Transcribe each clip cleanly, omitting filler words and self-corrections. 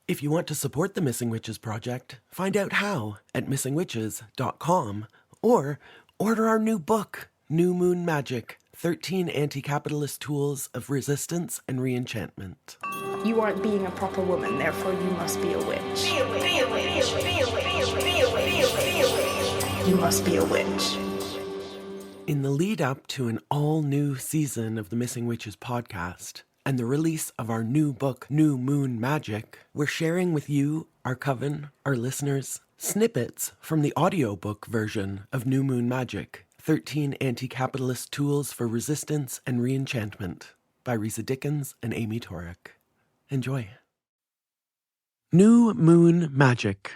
If you want to support the Missing Witches Project, find out how at missingwitches.com or order our new book, New Moon Magic, 13 Anti-Capitalist Tools of Resistance and Reenchantment. You aren't being a proper woman, therefore you must be a witch. Be a witch. Be a witch. Be a witch. Be a witch. Be a witch. You must be a witch. In the lead up to an all-new season of the Missing Witches podcast and the release of our new book, New Moon Magic, we're sharing with you, our coven, our listeners, snippets from the audiobook version of New Moon Magic, 13 Anti-Capitalist Tools for Resistance and Reenchantment by Risa Dickens and Amy Torek. Enjoy. New Moon Magic,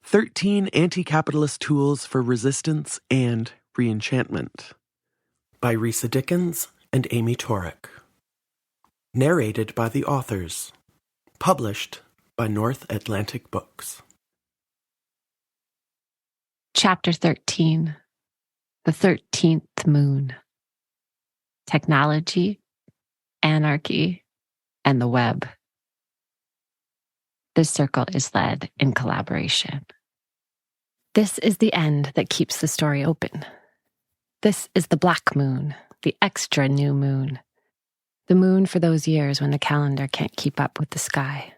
13 Anti-Capitalist Tools for Resistance and Reenchantment by Risa Dickens and Amy Torek. Narrated by the authors. Published by North Atlantic Books. Chapter 13. The 13th Moon. Technology, Anarchy, and the Web. This circle is led in collaboration. This is the end that keeps the story open. This is the black moon, the extra new moon. The moon for those years when the calendar can't keep up with the sky.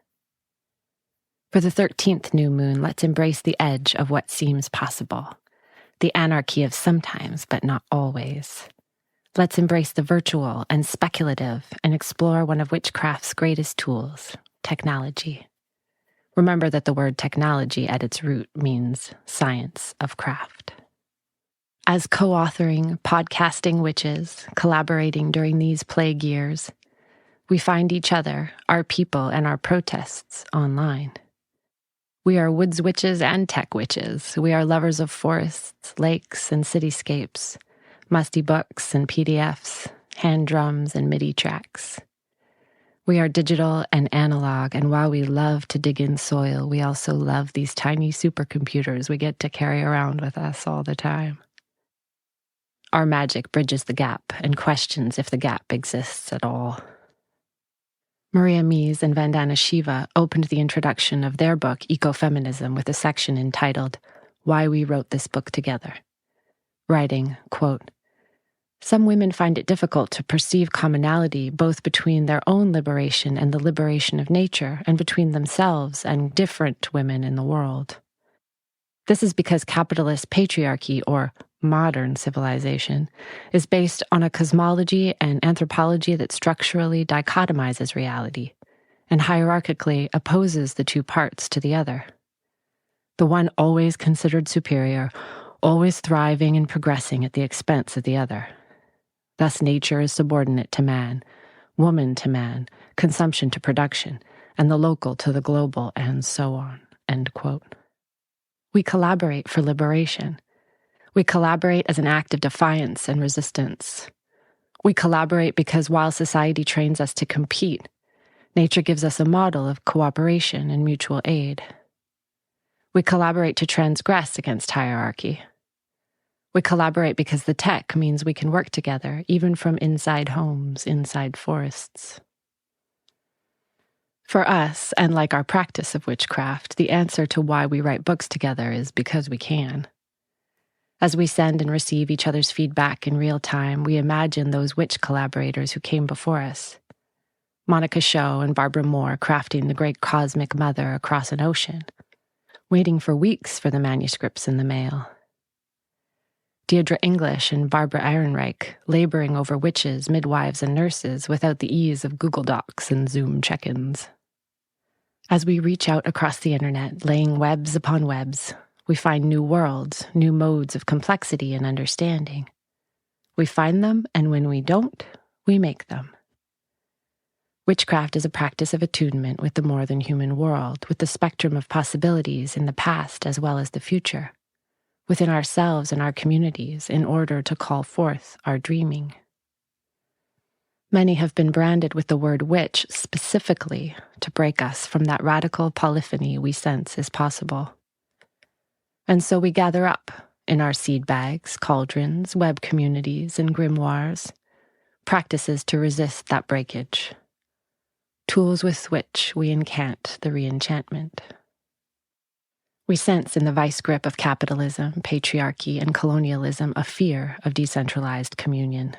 For the 13th new moon, let's embrace the edge of what seems possible. The anarchy of sometimes, but not always. Let's embrace the virtual and speculative and explore one of witchcraft's greatest tools, technology. Remember that the word technology at its root means science of craft. As co-authoring, podcasting witches, collaborating during these plague years, we find each other, our people, and our protests online. We are woods witches and tech witches. We are lovers of forests, lakes, and cityscapes, musty books and PDFs, hand drums and MIDI tracks. We are digital and analog, and while we love to dig in soil, we also love these tiny supercomputers we get to carry around with us all the time. Our magic bridges the gap and questions if the gap exists at all. Maria Mies and Vandana Shiva opened the introduction of their book, Ecofeminism, with a section entitled, Why We Wrote This Book Together, writing, quote, "Some women find it difficult to perceive commonality both between their own liberation and the liberation of nature, and between themselves and different women in the world. This is because capitalist patriarchy, or modern civilization, is based on a cosmology and anthropology that structurally dichotomizes reality and hierarchically opposes the two parts to the other. The one always considered superior, always thriving and progressing at the expense of the other. Thus nature is subordinate to man, woman to man, consumption to production, and the local to the global, and so on." End quote. We collaborate for liberation. We collaborate as an act of defiance and resistance. We collaborate because while society trains us to compete, nature gives us a model of cooperation and mutual aid. We collaborate to transgress against hierarchy. We collaborate because the tech means we can work together, even from inside homes, inside forests. For us, and like our practice of witchcraft, the answer to why we write books together is because we can. As we send and receive each other's feedback in real time, we imagine those witch collaborators who came before us. Monica Shaw and Barbara Moore crafting the great cosmic mother across an ocean, waiting for weeks for the manuscripts in the mail. Deirdre English and Barbara Ehrenreich laboring over witches, midwives, and nurses without the ease of Google Docs and Zoom check-ins. As we reach out across the internet, laying webs upon webs, we find new worlds, new modes of complexity and understanding. We find them, and when we don't, we make them. Witchcraft is a practice of attunement with the more than human world, with the spectrum of possibilities in the past as well as the future, within ourselves and our communities, in order to call forth our dreaming. Many have been branded with the word witch specifically to break us from that radical polyphony we sense is possible. And so we gather up in our seed bags, cauldrons, web communities, and grimoires, practices to resist that breakage. tools with which we incant the re-enchantment. We sense in the vice grip of capitalism, patriarchy, and colonialism a fear of decentralized communion.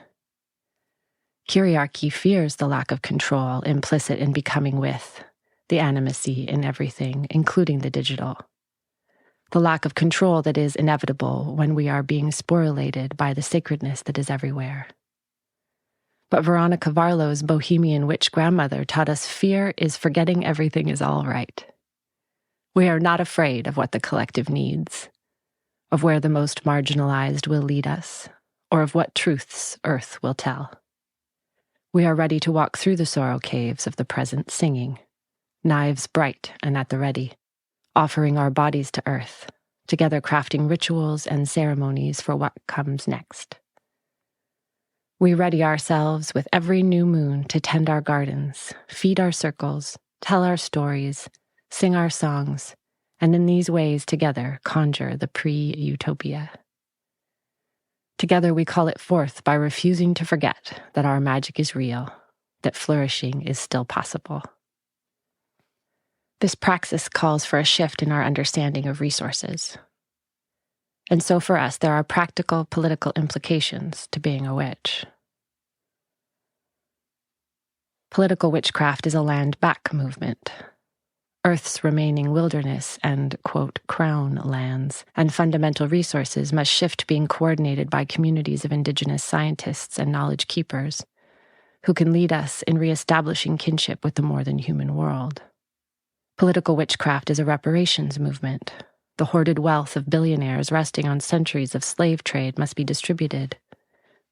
Kyriarchy fears the lack of control implicit in becoming with, the animacy in everything, including the digital. The lack of control that is inevitable when we are being sporulated by the sacredness that is everywhere. But Veronica Varlow's Bohemian witch grandmother taught us fear is forgetting everything is all right. We are not afraid of what the collective needs, of where the most marginalized will lead us, or of what truths Earth will tell. We are ready to walk through the sorrow caves of the present singing, knives bright and at the ready, offering our bodies to Earth, together crafting rituals and ceremonies for what comes next. We ready ourselves with every new moon to tend our gardens, feed our circles, tell our stories, sing our songs, and in these ways together conjure the pre-utopia. Together we call it forth by refusing to forget that our magic is real, that flourishing is still possible. This praxis calls for a shift in our understanding of resources. And so for us, there are practical political implications to being a witch. Political witchcraft is a land-back movement. Earth's remaining wilderness and, quote, crown lands and fundamental resources must shift being coordinated by communities of indigenous scientists and knowledge keepers who can lead us in reestablishing kinship with the more than human world. Political witchcraft is a reparations movement. The hoarded wealth of billionaires resting on centuries of slave trade must be distributed,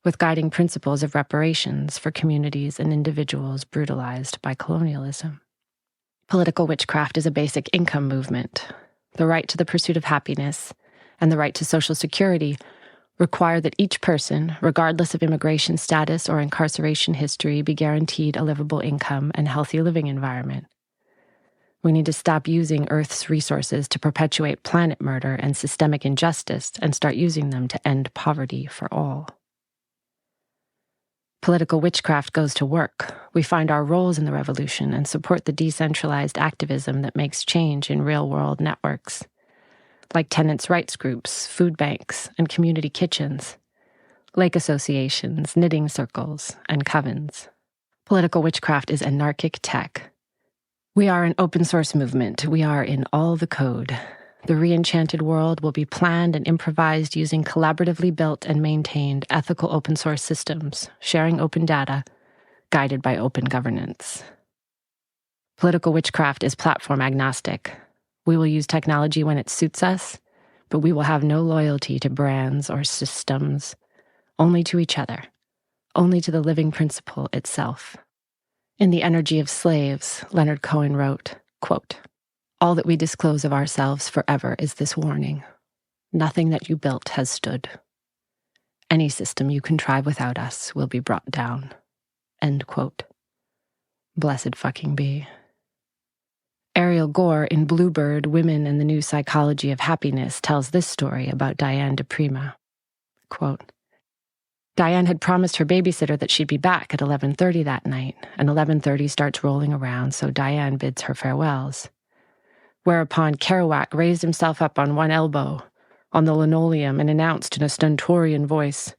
with guiding principles of reparations for communities and individuals brutalized by colonialism. Political witchcraft is a basic income movement. The right to the pursuit of happiness and the right to social security require that each person, regardless of immigration status or incarceration history, be guaranteed a livable income and healthy living environment. We need to stop using Earth's resources to perpetuate planet murder and systemic injustice and start using them to end poverty for all. Political witchcraft goes to work. We find our roles in the revolution and support the decentralized activism that makes change in real-world networks, like tenants' rights groups, food banks, and community kitchens, lake associations, knitting circles, and covens. Political witchcraft is anarchic tech. We are an open-source movement. We are in all the code. The re-enchanted world will be planned and improvised using collaboratively built and maintained ethical open-source systems, sharing open data, guided by open governance. Political witchcraft is platform agnostic. We will use technology when it suits us, but we will have no loyalty to brands or systems, only to each other, only to the living principle itself. In The Energy of Slaves, Leonard Cohen wrote, quote, "All that we disclose of ourselves forever is this warning. Nothing that you built has stood. Any system you contrive without us will be brought down." End quote. Blessed fucking be. Ariel Gore in Bluebird, Women and the New Psychology of Happiness tells this story about Diane DePrima. Quote, "Diane had promised her babysitter that she'd be back at 11:30 that night, and 11:30 starts rolling around, so Diane bids her farewells. Whereupon Kerouac raised himself up on one elbow on the linoleum and announced in a stentorian voice,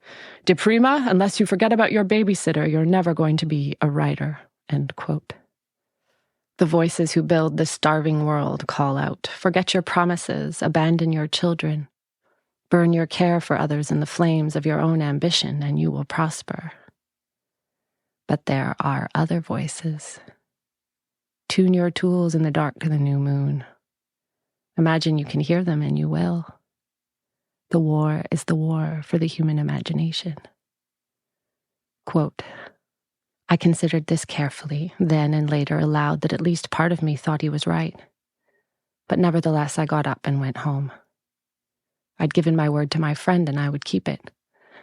'DePrima, unless you forget about your babysitter, you're never going to be a writer.'" End quote. The voices who build the starving world call out, "Forget your promises, abandon your children. Burn your care for others in the flames of your own ambition, and you will prosper." But there are other voices. Tune your tools in the dark to the new moon. Imagine you can hear them, and you will. The war is the war for the human imagination. Quote, "I considered this carefully, then and later aloud that at least part of me thought he was right. But nevertheless, I got up and went home. I'd given my word to my friend and I would keep it.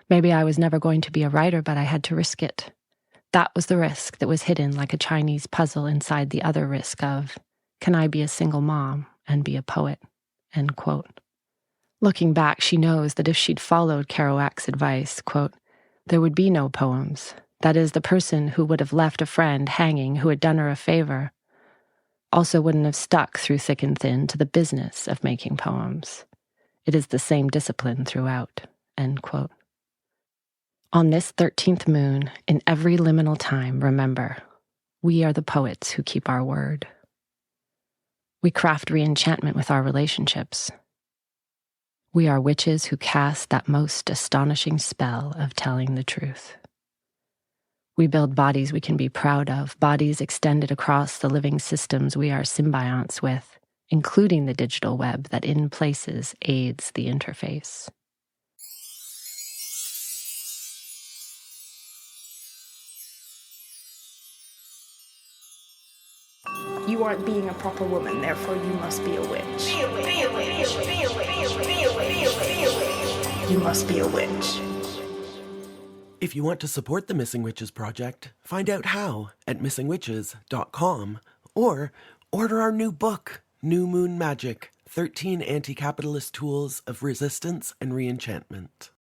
Maybe I was never going to be a writer, but I had to risk it. That was the risk that was hidden like a Chinese puzzle inside the other risk of, can I be a single mom and be a poet?" End quote. Looking back, she knows that if she'd followed Kerouac's advice, quote, there would be no poems, That is, the person who would have left a friend hanging who had done her a favor also wouldn't have stuck through thick and thin to the business of making poems. It is the same discipline throughout." End quote. On this 13th moon, in every liminal time, remember, we are the poets who keep our word. We craft re-enchantment with our relationships. We are witches who cast that most astonishing spell of telling the truth. We build bodies we can be proud of, bodies extended across the living systems we are symbionts with, including the digital web that in places aids the interface. You aren't being a proper woman, therefore you must be a witch. Be a witch. Be a witch. Be a witch. Be a witch. Be a witch. Be a witch. You must be a witch. If you want to support the Missing Witches Project, find out how at missingwitches.com or order our new book, New Moon Magic, 13 Anti-Capitalist Tools of Resistance and Reenchantment.